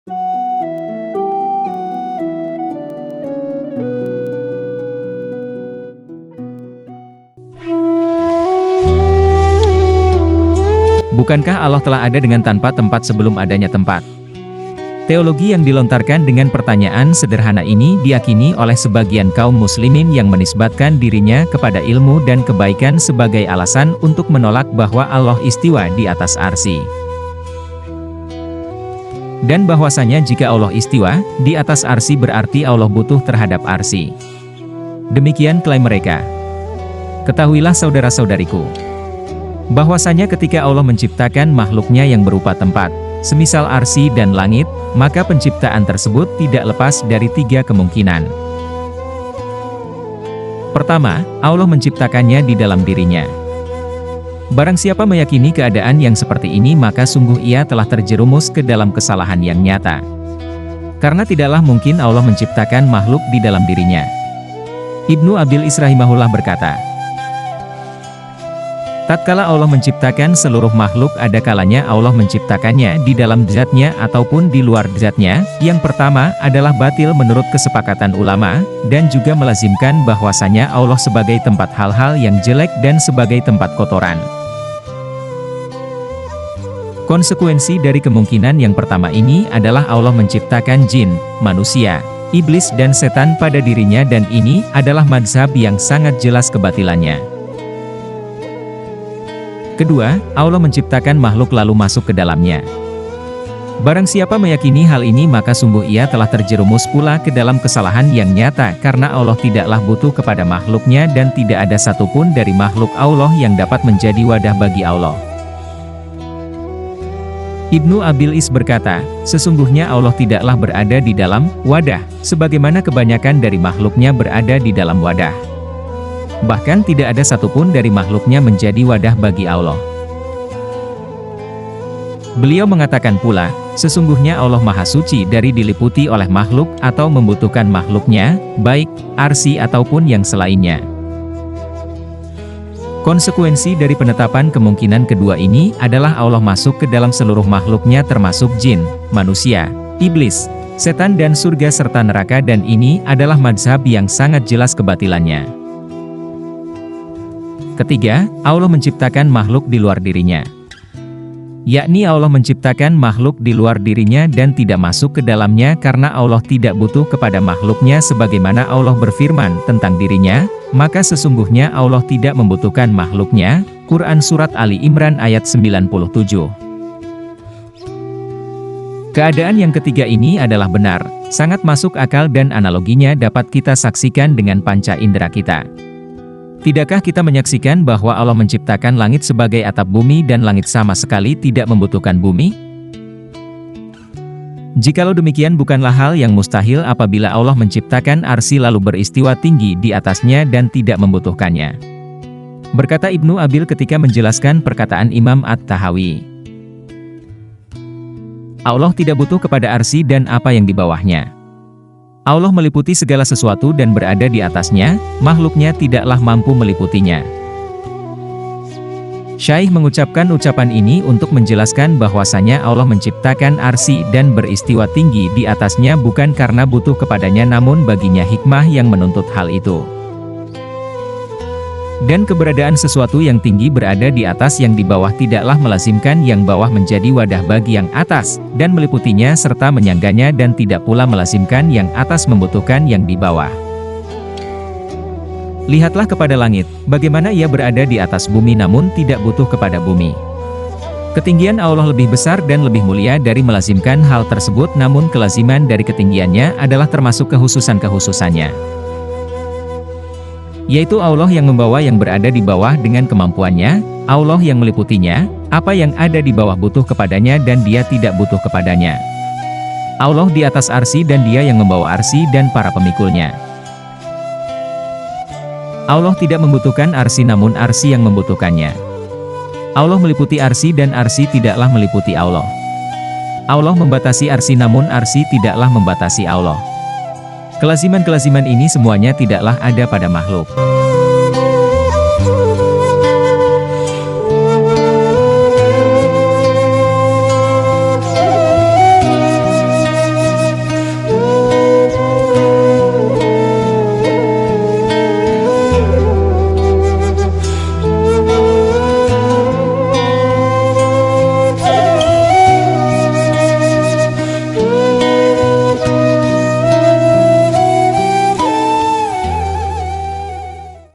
Bukankah Allah telah ada dengan tanpa tempat sebelum adanya tempat? Teologi yang dilontarkan dengan pertanyaan sederhana ini diyakini oleh sebagian kaum muslimin yang menisbatkan dirinya kepada ilmu dan kebaikan sebagai alasan untuk menolak bahwa Allah istiwa di atas arsy. Dan bahwasanya jika Allah istiwa di atas arsy berarti Allah butuh terhadap arsy. Demikian klaim mereka. Ketahuilah saudara-saudariku, bahwasanya ketika Allah menciptakan makhluknya yang berupa tempat, semisal arsy dan langit, maka penciptaan tersebut tidak lepas dari 3 kemungkinan. Pertama, Allah menciptakannya di dalam dirinya. Barang siapa meyakini keadaan yang seperti ini maka sungguh ia telah terjerumus ke dalam kesalahan yang nyata. Karena tidaklah mungkin Allah menciptakan makhluk di dalam dirinya. Ibnu Abil Is rahimahullah berkata, tatkala Allah menciptakan seluruh makhluk ada kalanya Allah menciptakannya di dalam zatnya ataupun di luar zatnya. Yang pertama adalah batil menurut kesepakatan ulama, dan juga melazimkan bahwasanya Allah sebagai tempat hal-hal yang jelek dan sebagai tempat kotoran. Konsekuensi dari kemungkinan yang pertama ini adalah Allah menciptakan jin, manusia, iblis dan setan pada dirinya, dan ini adalah mazhab yang sangat jelas kebatilannya. Kedua, Allah menciptakan makhluk lalu masuk ke dalamnya. Barang siapa meyakini hal ini maka sungguh ia telah terjerumus pula ke dalam kesalahan yang nyata, karena Allah tidaklah butuh kepada makhluknya dan tidak ada satupun dari makhluk Allah yang dapat menjadi wadah bagi Allah. Ibnu Abil Is berkata, sesungguhnya Allah tidaklah berada di dalam wadah, sebagaimana kebanyakan dari makhluknya berada di dalam wadah. Bahkan tidak ada satupun dari makhluknya menjadi wadah bagi Allah. Beliau mengatakan pula, sesungguhnya Allah Maha Suci dari diliputi oleh makhluk atau membutuhkan makhluknya, baik arsy ataupun yang selainnya. Konsekuensi dari penetapan kemungkinan kedua ini adalah Allah masuk ke dalam seluruh makhluknya termasuk jin, manusia, iblis, setan dan surga serta neraka, dan ini adalah mazhab yang sangat jelas kebatilannya. Ketiga, Allah menciptakan makhluk di luar dirinya. Yakni Allah menciptakan makhluk di luar dirinya dan tidak masuk ke dalamnya karena Allah tidak butuh kepada makhluknya, sebagaimana Allah berfirman tentang dirinya, maka sesungguhnya Allah tidak membutuhkan makhluknya. Quran Surat Ali Imran ayat 97. Keadaan yang ketiga ini adalah benar, sangat masuk akal dan analoginya dapat kita saksikan dengan panca indera kita. Tidakkah kita menyaksikan bahwa Allah menciptakan langit sebagai atap bumi dan langit sama sekali tidak membutuhkan bumi? Jikalau demikian bukanlah hal yang mustahil apabila Allah menciptakan arsy lalu beristiwa tinggi di atasnya dan tidak membutuhkannya. Berkata Ibnu Abil ketika menjelaskan perkataan Imam At-Tahawi, Allah tidak butuh kepada arsy dan apa yang di bawahnya. Allah meliputi segala sesuatu dan berada di atasnya, makhluknya tidaklah mampu meliputinya. Syaikh mengucapkan ucapan ini untuk menjelaskan bahwasanya Allah menciptakan arsy dan beristiwa tinggi di atasnya bukan karena butuh kepadanya, namun baginya hikmah yang menuntut hal itu. Dan keberadaan sesuatu yang tinggi berada di atas yang di bawah tidaklah melazimkan yang bawah menjadi wadah bagi yang atas, dan meliputinya serta menyangganya, dan tidak pula melazimkan yang atas membutuhkan yang di bawah. Lihatlah kepada langit, bagaimana ia berada di atas bumi namun tidak butuh kepada bumi. Ketinggian Allah lebih besar dan lebih mulia dari melazimkan hal tersebut, namun kelaziman dari ketinggiannya adalah termasuk kehususan-kehususannya. Yaitu Allah yang membawa yang berada di bawah dengan kemampuannya, Allah yang meliputinya, apa yang ada di bawah butuh kepadanya dan dia tidak butuh kepadanya. Allah di atas arsy dan dia yang membawa arsy dan para pemikulnya. Allah tidak membutuhkan arsy namun arsy yang membutuhkannya. Allah meliputi arsy dan arsy tidaklah meliputi Allah. Allah membatasi arsy namun arsy tidaklah membatasi Allah. Kelaziman-kelaziman ini semuanya tidaklah ada pada makhluk.